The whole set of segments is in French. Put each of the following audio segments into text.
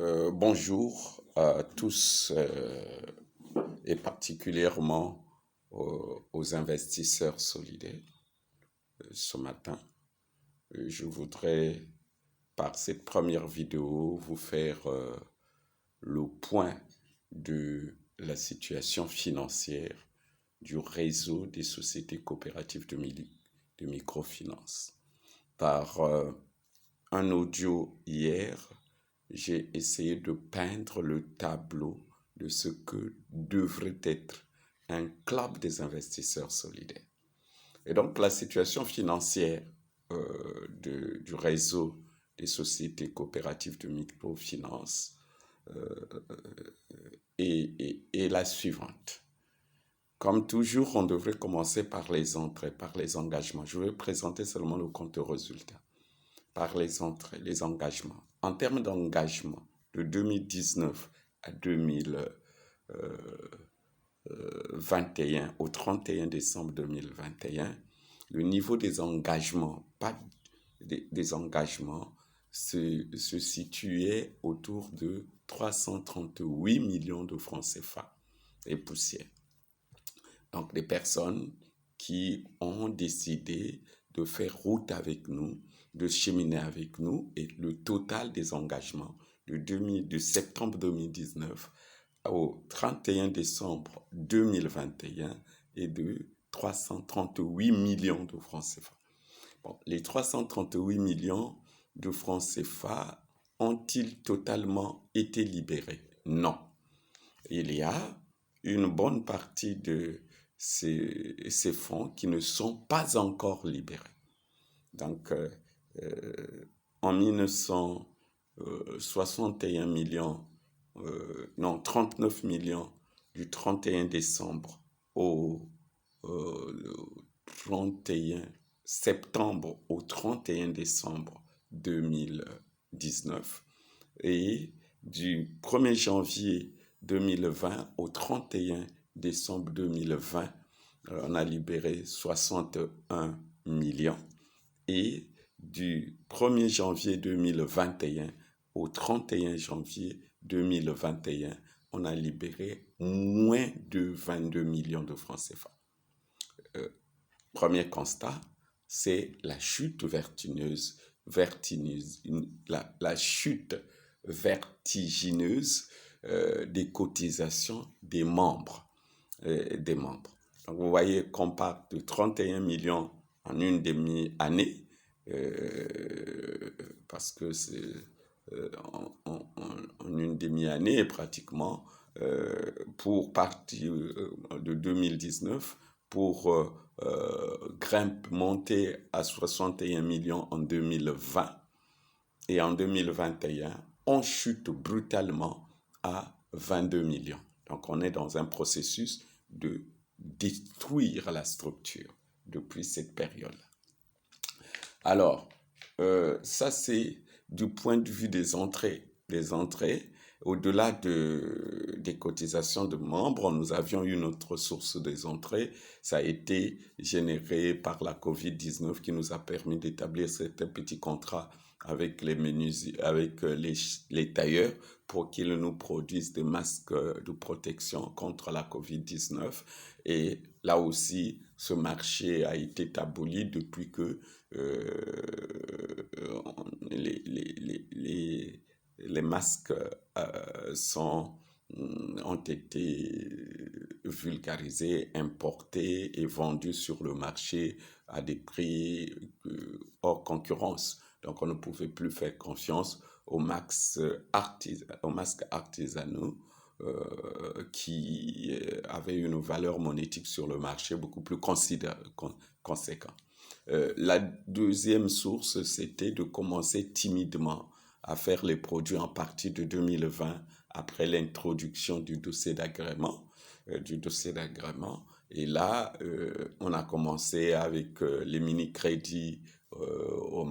Bonjour à tous et particulièrement aux investisseurs solidaires. Ce matin, je voudrais, par cette première vidéo, vous faire le point de la situation financière du réseau des sociétés coopératives de microfinance. Par un audio hier, j'ai essayé de peindre le tableau de ce que devrait être un club des investisseurs solidaires. Et donc la situation financière du réseau des sociétés coopératives de microfinance est la suivante. Comme toujours, on devrait commencer par les entrées, par les engagements. Je vais présenter seulement le compte résultat. Par les entrées, les engagements. En termes d'engagement, de 2019 à 2021, au 31 décembre 2021, le niveau des engagements, des engagements, se situait autour de 338 millions de francs CFA et poussière. Donc, des personnes qui ont décidé de faire route avec nous, de cheminer avec nous, et le total des engagements de septembre 2019 au 31 décembre 2021 est de 338 millions de francs CFA. Bon, les 338 millions de francs CFA ont-ils totalement été libérés? Non. Il y a une bonne partie de ces fonds qui ne sont pas encore libérés. Donc, en 1961 millions, 39 millions du 31 décembre au 31 septembre au 31 décembre 2019 et du 1er janvier 2020 au 31 décembre 2020, on a libéré 61 millions et du 1er janvier 2021 au 31 janvier 2021, on a libéré moins de 22 millions de francs CFA. Premier constat, c'est la chute vertigineuse des cotisations des membres. Donc, vous voyez qu'on part de 31 millions en une demi-année, parce que c'est en une demi-année pratiquement, pour partir de 2019, pour monter à 61 millions en 2020, et en 2021, on chute brutalement à 22 millions. Donc, on est dans un processus de détruire la structure depuis cette période. Alors, ça, c'est du point de vue des entrées. Les entrées, au-delà des cotisations de membres, nous avions une autre source des entrées. Ça a été généré par la COVID-19 qui nous a permis d'établir certains petits contrats avec les tailleurs pour qu'ils nous produisent des masques de protection contre la COVID-19. Et là aussi, ce marché a été aboli depuis que les masques ont été vulgarisés, importés et vendus sur le marché à des prix hors concurrence. Donc, on ne pouvait plus faire confiance aux masques artisanaux qui avaient une valeur monétique sur le marché beaucoup plus conséquente. La deuxième source, c'était de commencer timidement à faire les produits en partie de 2020 après l'introduction du dossier d'agrément. Et là, on a commencé avec les mini-crédits au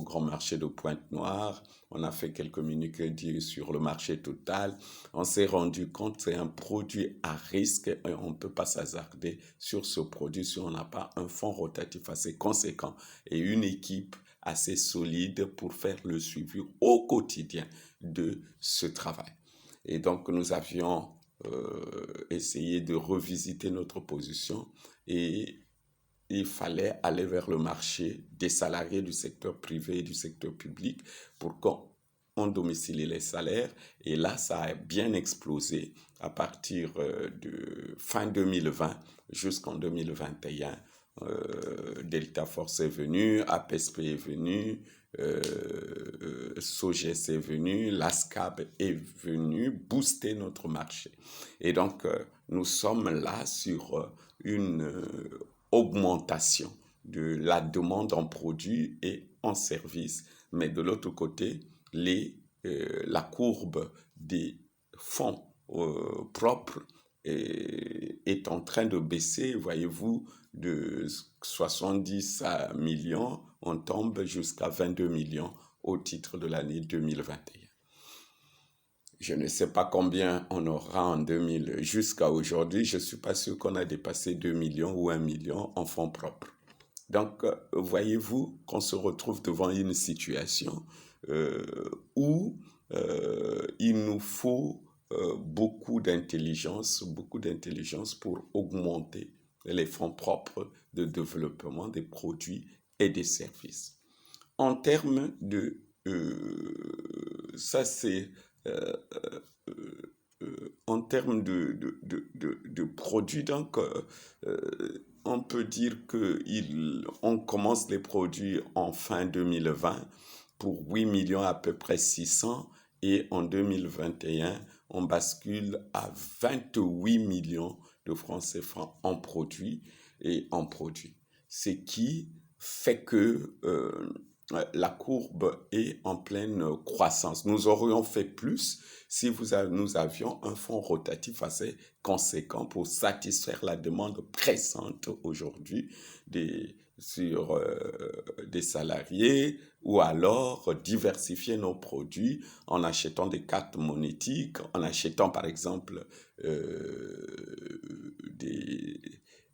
grand marché de Pointe-Noire. On a fait quelques mini-crédits sur le marché total. On s'est rendu compte que c'est un produit à risque et on ne peut pas s'hasarder sur ce produit si on n'a pas un fonds rotatif assez conséquent et une équipe assez solide pour faire le suivi au quotidien de ce travail. Et donc, nous avions essayé de revisiter notre position et il fallait aller vers le marché des salariés du secteur privé et du secteur public pour qu'on domicile les salaires. Et là, ça a bien explosé à partir de fin 2020 jusqu'en 2021. Delta Force est venu, APSP est venu, Sogès est venu, l'ASCAB est venu booster notre marché. Et donc, nous sommes là sur une augmentation de la demande en produits et en services, mais de l'autre côté, la courbe des fonds propres est en train de baisser, voyez-vous, de 70 millions, on tombe jusqu'à 22 millions au titre de l'année 2021. Je ne sais pas combien on aura en 2000 jusqu'à aujourd'hui. Je ne suis pas sûr qu'on a dépassé 2 millions ou 1 million en fonds propres. Donc, voyez-vous qu'on se retrouve devant une situation où il nous faut beaucoup d'intelligence pour augmenter les fonds propres de développement des produits et des services. En termes de... ça, c'est... en termes de produits, donc, on peut dire qu'on commence les produits en fin 2020 pour 8 millions à peu près 600 et en 2021, on bascule à 28 millions de francs CFA en produits et en produits. Ce qui fait que la courbe est en pleine croissance. Nous aurions fait plus si nous avions un fonds rotatif assez conséquent pour satisfaire la demande pressante aujourd'hui sur des salariés ou alors diversifier nos produits en achetant des cartes monétiques, en achetant par exemple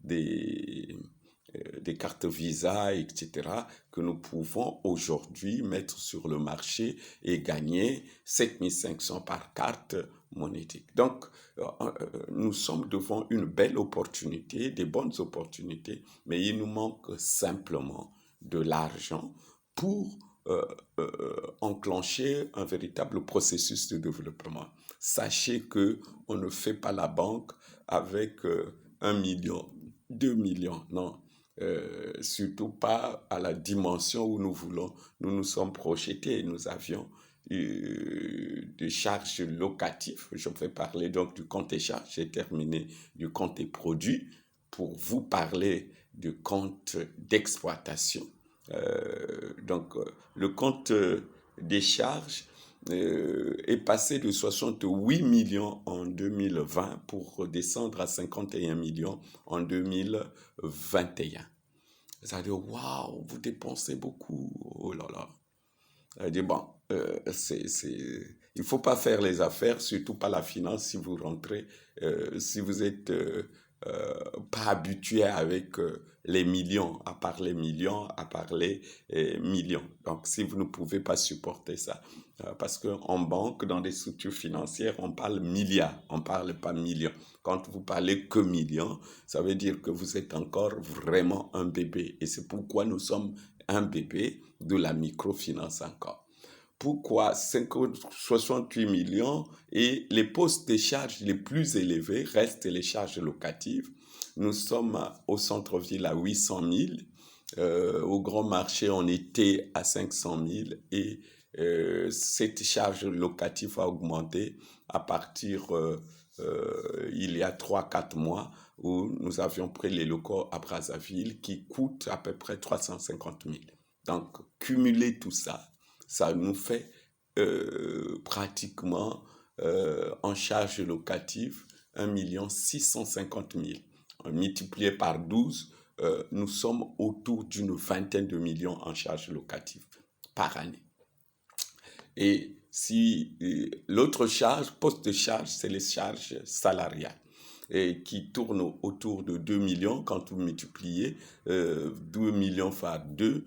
des cartes Visa, etc., que nous pouvons aujourd'hui mettre sur le marché et gagner 7 500 par carte monétique. Donc, nous sommes devant une belle opportunité, des bonnes opportunités, mais il nous manque simplement de l'argent pour enclencher un véritable processus de développement. Sachez qu'on ne fait pas la banque avec 1 million, 2 millions, non. Surtout pas à la dimension où nous nous sommes projetés. Nous avions des charges locatives. Je vais parler donc du compte et charges. J'ai terminé du compte et produits pour vous parler du compte d'exploitation. Donc, le compte des charges est passé de 68 millions en 2020 pour descendre à 51 millions en 2021. Ça veut dire, waouh, vous dépensez beaucoup. Oh là là. Ça veut dire, bon, il ne faut pas faire les affaires, surtout pas la finance, si vous rentrez, si vous êtes pas habitué avec les millions, à part les millions, à part les millions. Donc, si vous ne pouvez pas supporter ça, parce qu'en banque, dans des structures financières, on parle milliards, on ne parle pas millions. Quand vous parlez que millions, ça veut dire que vous êtes encore vraiment un bébé. Et c'est pourquoi nous sommes un bébé de la microfinance encore. Pourquoi 68 millions et les postes de charges les plus élevés restent les charges locatives. Nous sommes au centre-ville à 800 000, au grand marché on était à 500 000 et cette charge locative a augmenté à partir il y a 3-4 mois où nous avions pris les locaux à Brazzaville qui coûtent à peu près 350 000. Donc, cumuler tout ça, ça nous fait pratiquement en charge locative 1 650 000. Multiplié par 12, nous sommes autour d'une vingtaine de millions en charge locative par année. Et si l'autre charge, poste de charge, c'est les charges salariales et qui tournent autour de 2 millions. Quand vous multipliez 2 millions par 2,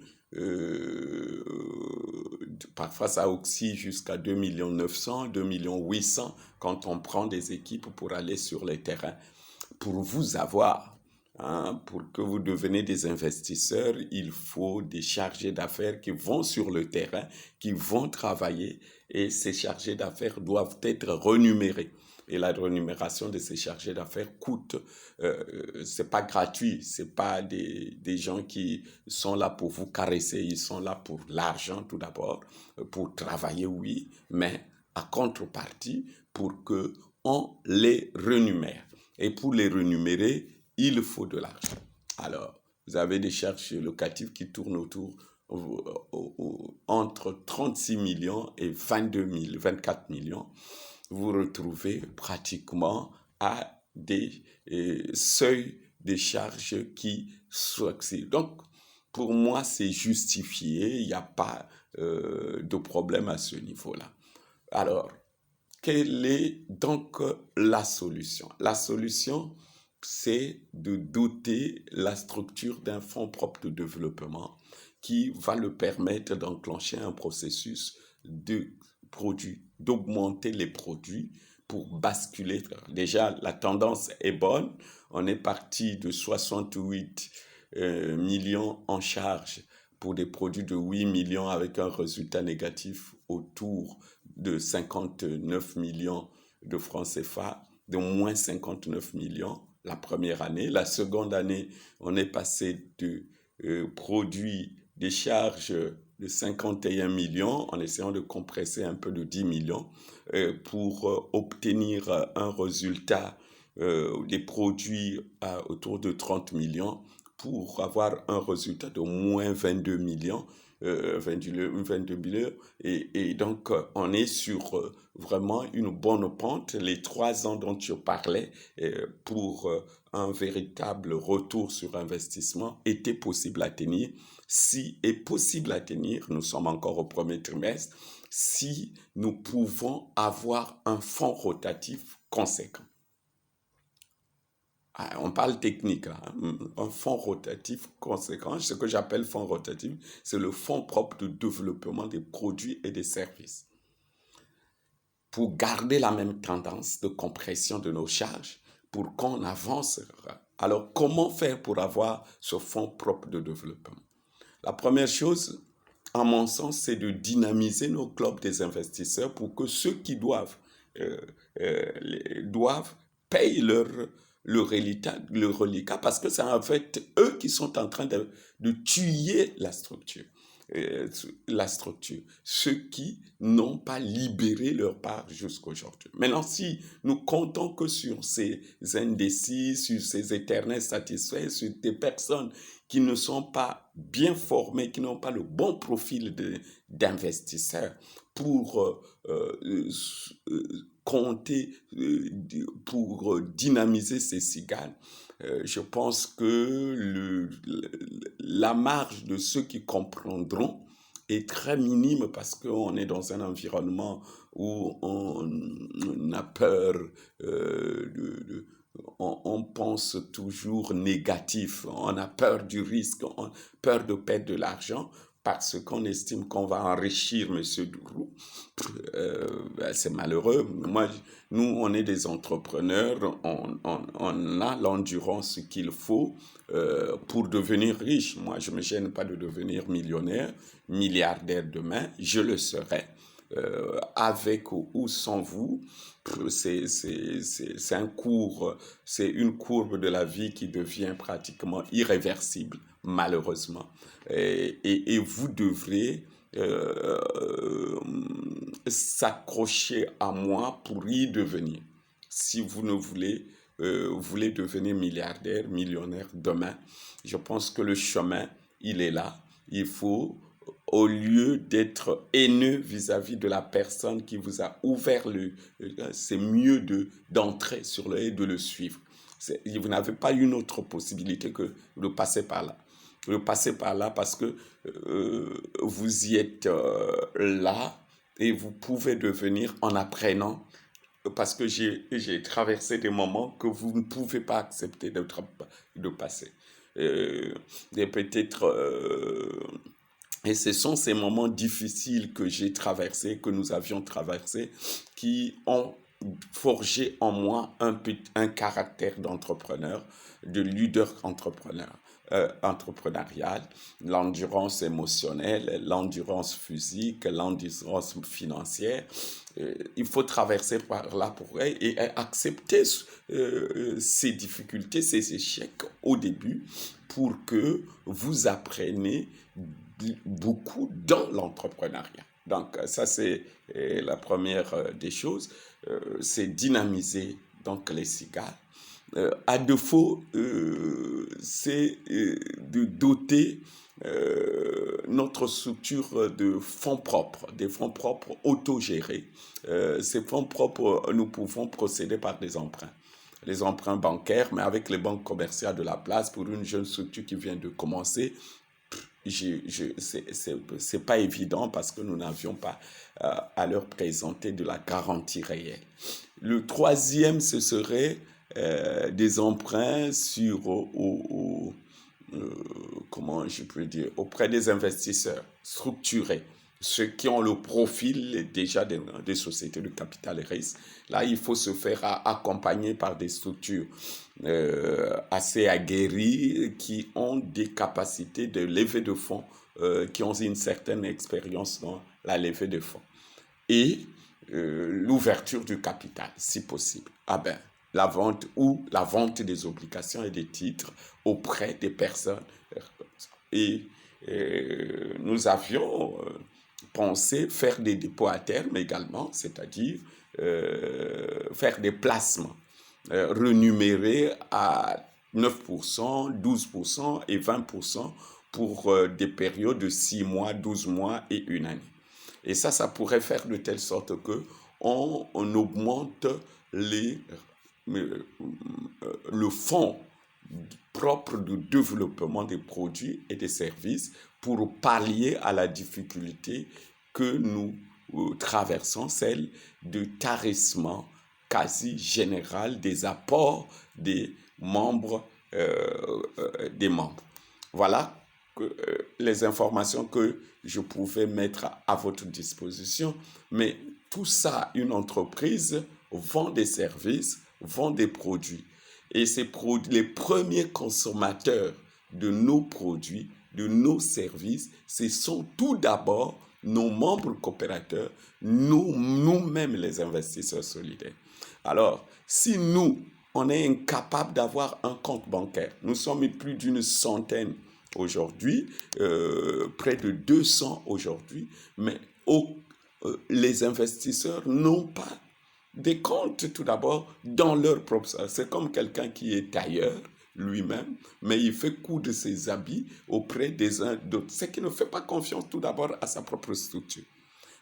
parfois ça oscille jusqu'à 2 900 000, 2 800 000 quand on prend des équipes pour aller sur les terrains. Pour vous avoir, pour que vous deveniez des investisseurs, il faut des chargés d'affaires qui vont sur le terrain, qui vont travailler, et ces chargés d'affaires doivent être rémunérés. Et la rémunération de ces chargés d'affaires coûte, c'est pas gratuit, c'est pas des gens qui sont là pour vous caresser, ils sont là pour l'argent tout d'abord, pour travailler, oui, mais à contrepartie pour que on les rémunère. Et pour les rémunérer, il faut de l'argent. Alors, vous avez des charges locatives qui tournent autour entre 36 millions et 24 millions. Vous retrouvez pratiquement à des seuils de charges qui s'excèdent. Donc, pour moi, c'est justifié. Il n'y a pas de problème à ce niveau-là. Alors, quelle est donc la solution? La solution, c'est de doter la structure d'un fonds propre de développement qui va le permettre d'enclencher un processus de produits, d'augmenter les produits pour basculer. Déjà, la tendance est bonne. On est parti de 68 millions en charge pour des produits de 8 millions avec un résultat négatif autour de 59 millions de francs CFA, de moins 59 millions la première année. La seconde année, on est passé de produits des charges de 51 millions en essayant de compresser un peu de 10 millions pour obtenir un résultat des produits autour de 30 millions pour avoir un résultat de moins 22 millions. 22 millions et donc on est sur vraiment une bonne pente. Les 3 ans dont je parlais pour un véritable retour sur investissement était possible à tenir. Si est possible à tenir, nous sommes encore au premier trimestre, si nous pouvons avoir un fonds rotatif conséquent. On parle technique, là, un fonds rotatif conséquent. Ce que j'appelle fonds rotatif, c'est le fonds propre de développement des produits et des services. Pour garder la même tendance de compression de nos charges, pour qu'on avance. Alors, comment faire pour avoir ce fonds propre de développement? La première chose, à mon sens, c'est de dynamiser nos clubs des investisseurs pour que ceux qui doivent payer le reliquat parce que c'est en fait eux qui sont en train de tuer la structure. Ceux qui n'ont pas libéré leur part jusqu'à aujourd'hui. Maintenant, si nous comptons que sur ces indécis, sur ces éternels satisfaits, sur des personnes qui ne sont pas bien formées, qui n'ont pas le bon profil d'investisseurs pour compter, pour dynamiser ces cigales, je pense que la marge de ceux qui comprendront est très minime parce qu'on est dans un environnement où on a peur, on pense toujours négatif, on a peur du risque, on a peur de perdre de l'argent parce qu'on estime qu'on va enrichir M. Dourou. C'est malheureux. Nous, on est des entrepreneurs, on a l'endurance qu'il faut pour devenir riche. Moi, je ne me gêne pas de devenir millionnaire, milliardaire demain, je le serai. Avec ou sans vous, c'est une courbe de la vie qui devient pratiquement irréversible, malheureusement. Et vous devrez s'accrocher à moi pour y devenir. Si vous ne voulez devenir milliardaire, millionnaire demain, je pense que le chemin, il est là. Il faut, au lieu d'être haineux vis-à-vis de la personne qui vous a ouvert c'est mieux d'entrer sur le et de le suivre. Vous n'avez pas une autre possibilité que de passer par là. De passer par là parce que vous y êtes là et vous pouvez devenir en apprenant parce que j'ai traversé des moments que vous ne pouvez pas accepter de passer. Et peut-être Et ce sont ces moments difficiles que j'ai traversés, que nous avions traversés, qui ont forgé en moi un caractère d'entrepreneur, de leader entrepreneurial, l'endurance émotionnelle, l'endurance physique, l'endurance financière. Il faut traverser par là pour et accepter ces difficultés, ces échecs au début pour que vous appreniez beaucoup dans l'entrepreneuriat. Donc ça c'est la première des choses, c'est dynamiser donc les cigales. À défaut, c'est de doter notre structure de fonds propres, des fonds propres autogérés. Ces fonds propres, nous pouvons procéder par des emprunts. Les emprunts bancaires, mais avec les banques commerciales de la place, pour une jeune structure qui vient de commencer, c'est pas évident parce que nous n'avions pas à leur présenter de la garantie réelle. Le troisième, ce serait des emprunts sur, comment je peux dire, auprès des investisseurs structurés, ceux qui ont le profil déjà des sociétés de capital et risque. Là, il faut se faire accompagner par des structures assez aguerries qui ont des capacités de levée de fonds, qui ont une certaine expérience dans la levée de fonds. Et l'ouverture du capital, si possible. Ah ben, la vente des obligations et des titres auprès des personnes. Et nous avions pensé faire des dépôts à terme également, c'est-à-dire faire des placements renumérés à 9%, 12% et 20% pour des périodes de 6 mois, 12 mois et une année. Et ça pourrait faire de telle sorte qu'on augmente le fonds propre de développement des produits et des services pour pallier à la difficulté que nous traversons, celle de tarissement quasi général des apports des membres. Voilà les informations que je pouvais mettre à votre disposition. Mais tout ça, une entreprise vend des services, vend des produits. Et les premiers consommateurs de nos produits, de nos services, ce sont tout d'abord nos membres coopérateurs, nous-mêmes les investisseurs solidaires. Alors, si nous, on est incapable d'avoir un compte bancaire, nous sommes plus d'une centaine aujourd'hui, près de 200 aujourd'hui, mais les investisseurs n'ont pas des comptes tout d'abord dans leur propre... C'est comme quelqu'un qui est tailleur lui-même, mais il fait coudre ses habits auprès des uns d'autres. C'est qu'il ne fait pas confiance tout d'abord à sa propre structure.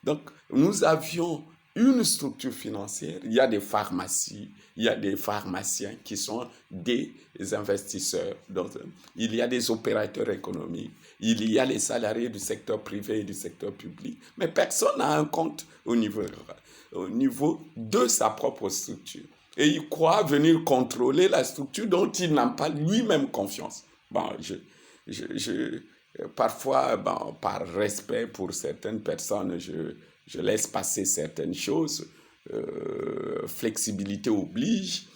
Donc, nous avions une structure financière, il y a des pharmacies, il y a des pharmaciens qui sont des investisseurs, donc, il y a des opérateurs économiques, il y a les salariés du secteur privé et du secteur public, mais personne n'a un compte au niveau de sa propre structure. Et il croit venir contrôler la structure dont il n'a pas lui-même confiance. Bon, parfois, par respect pour certaines personnes, je laisse passer certaines choses. Flexibilité oblige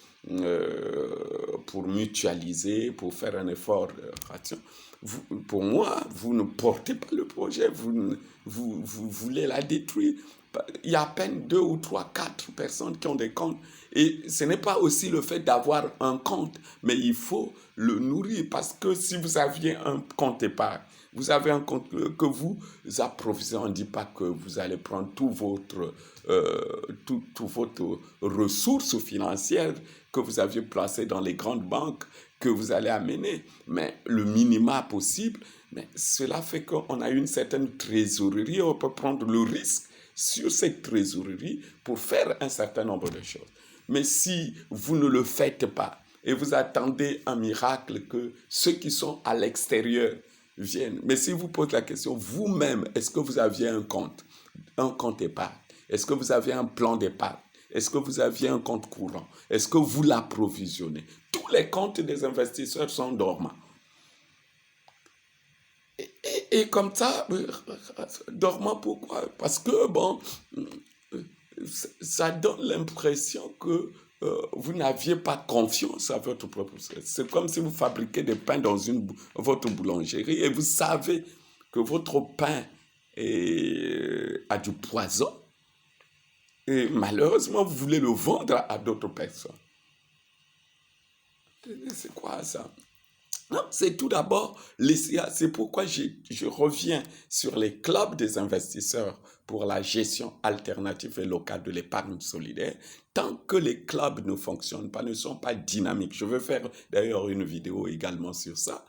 pour mutualiser, pour faire un effort de ration. Pour moi, vous ne portez pas le projet, vous voulez la détruire. Il y a à peine 2 ou 3, 4 personnes qui ont des comptes. Et ce n'est pas aussi le fait d'avoir un compte, mais il faut le nourrir. Parce que si vous aviez un compte épargne, vous avez un compte que vous approvisionnez, on ne dit pas que vous allez prendre toute votre ressource financière que vous aviez placée dans les grandes banques, que vous allez amener, mais le minima possible. Mais cela fait qu'on a une certaine trésorerie, on peut prendre le risque sur cette trésorerie pour faire un certain nombre de choses. Mais si vous ne le faites pas et vous attendez un miracle que ceux qui sont à l'extérieur viennent, mais si vous posez la question vous-même, est-ce que vous aviez un compte épargne? Est-ce que vous avez un plan d'épargne? Est-ce que vous aviez un compte courant? Est-ce que vous l'approvisionnez? Tous les comptes des investisseurs sont dormants. Et comme ça, dormant, pourquoi? Parce que, bon, ça donne l'impression que vous n'aviez pas confiance à votre propre succès. C'est comme si vous fabriquez des pains dans votre boulangerie et vous savez que votre pain a du poison et malheureusement, vous voulez le vendre à d'autres personnes. C'est quoi ça? Non, c'est tout d'abord l'ICA. C'est pourquoi je reviens sur les clubs des investisseurs pour la gestion alternative et locale de l'épargne solidaire. Tant que les clubs ne fonctionnent pas, ne sont pas dynamiques. Je vais faire d'ailleurs une vidéo également sur ça,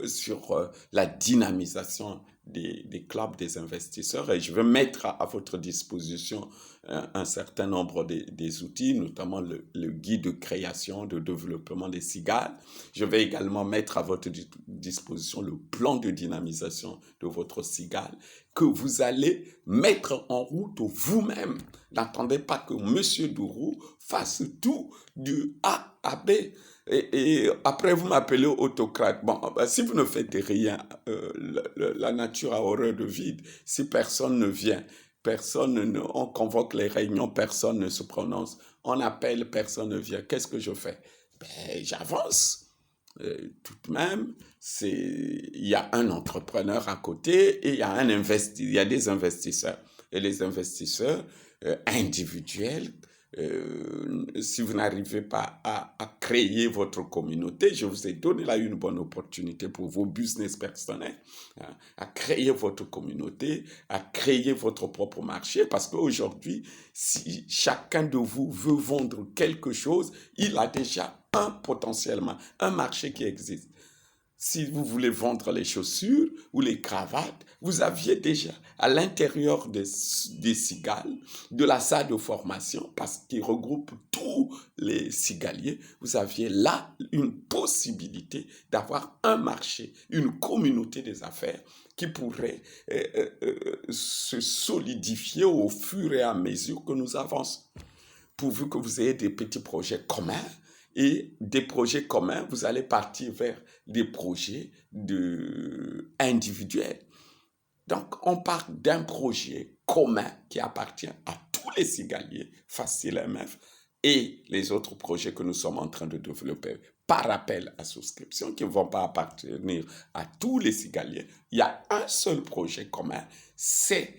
sur la dynamisation des clubs des investisseurs et je vais mettre à votre disposition un certain nombre des outils, notamment le guide de création, de développement des cigales. Je vais également mettre à votre disposition le plan de dynamisation de votre cigale que vous allez mettre en route vous-même. N'attendez pas que M. Dourou fasse tout du A à B. Et après, vous m'appelez autocrate. Bon, si vous ne faites rien, la nature a horreur de vide. Si personne ne vient, on convoque les réunions, personne ne se prononce. On appelle, personne ne vient. Qu'est-ce que je fais? J'avance. Tout de même, il y a un entrepreneur à côté et il y a des investisseurs. Et les investisseurs individuels, si vous n'arrivez pas à créer votre communauté, je vous ai donné là une bonne opportunité pour vos business personnels, hein, à créer votre communauté, à créer votre propre marché, parce qu'aujourd'hui, si chacun de vous veut vendre quelque chose, il a déjà potentiellement un marché qui existe. Si vous voulez vendre les chaussures ou les cravates, vous aviez déjà à l'intérieur des cigales, de la salle de formation, parce qu'il regroupe tous les cigaliers, vous aviez là une possibilité d'avoir un marché, une communauté des affaires qui pourrait se solidifier au fur et à mesure que nous avançons. Pourvu que vous ayez des petits projets communs, et des projets communs, vous allez partir vers des projets individuels. Donc, on part d'un projet commun qui appartient à tous les cigaliers, Facile MF, et les autres projets que nous sommes en train de développer par appel à souscription, qui ne vont pas appartenir à tous les cigaliers. Il y a un seul projet commun, c'est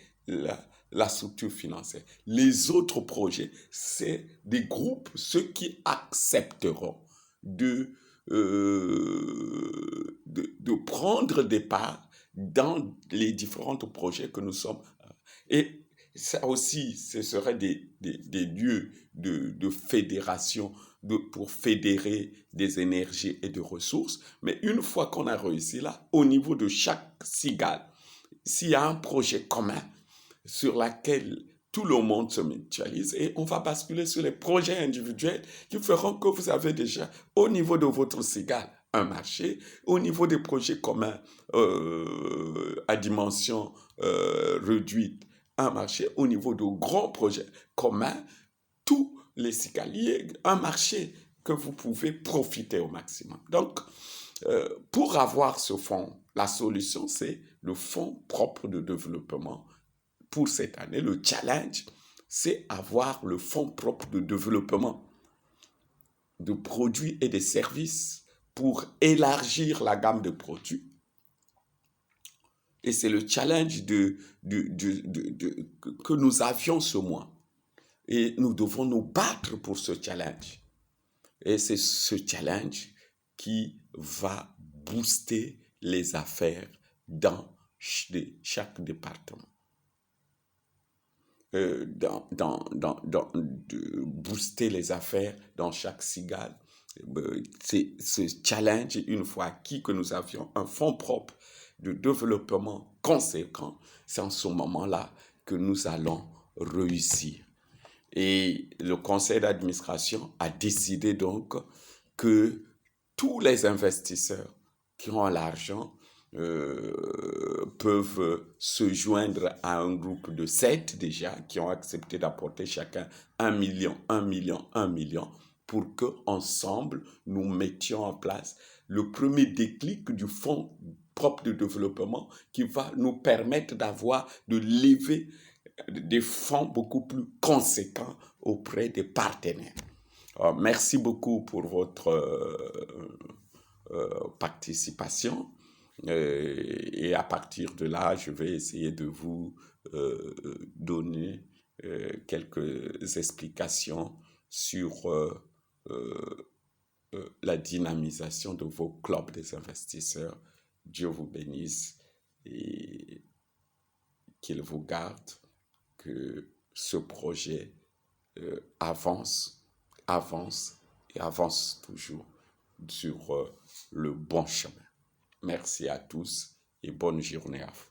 la structure financière. Les autres projets, c'est des groupes, ceux qui accepteront de prendre des parts dans les différents projets que nous sommes. Et ça aussi, ce serait des lieux de fédération pour fédérer des énergies et des ressources. Mais une fois qu'on a réussi là, au niveau de chaque cigale, s'il y a un projet commun, sur laquelle tout le monde se mutualise et on va basculer sur les projets individuels qui feront que vous avez déjà au niveau de votre cigale un marché, au niveau des projets communs à dimension réduite un marché, au niveau de grands projets communs, tous les cigaliers, un marché que vous pouvez profiter au maximum. Donc, pour avoir ce fonds, la solution c'est le fonds propre de développement. Pour cette année, le challenge, c'est avoir le fonds propre de développement de produits et de services pour élargir la gamme de produits. Et c'est le challenge que nous avions ce mois. Et nous devons nous battre pour ce challenge. Et c'est ce challenge qui va booster les affaires dans chaque département. De booster les affaires dans chaque cigale. C'est ce challenge, une fois acquis que nous avions un fonds propre de développement conséquent, c'est en ce moment-là que nous allons réussir. Et le conseil d'administration a décidé donc que tous les investisseurs qui ont l'argent peuvent se joindre à un groupe de 7 déjà qui ont accepté d'apporter chacun 1 million pour que ensemble nous mettions en place le premier déclic du fonds propre de développement qui va nous permettre de lever des fonds beaucoup plus conséquents auprès des partenaires. Alors, merci beaucoup pour votre participation. Et à partir de là, je vais essayer de vous donner quelques explications sur la dynamisation de vos clubs des investisseurs. Dieu vous bénisse et qu'il vous garde, que ce projet avance et avance toujours sur le bon chemin. Merci à tous et bonne journée à vous.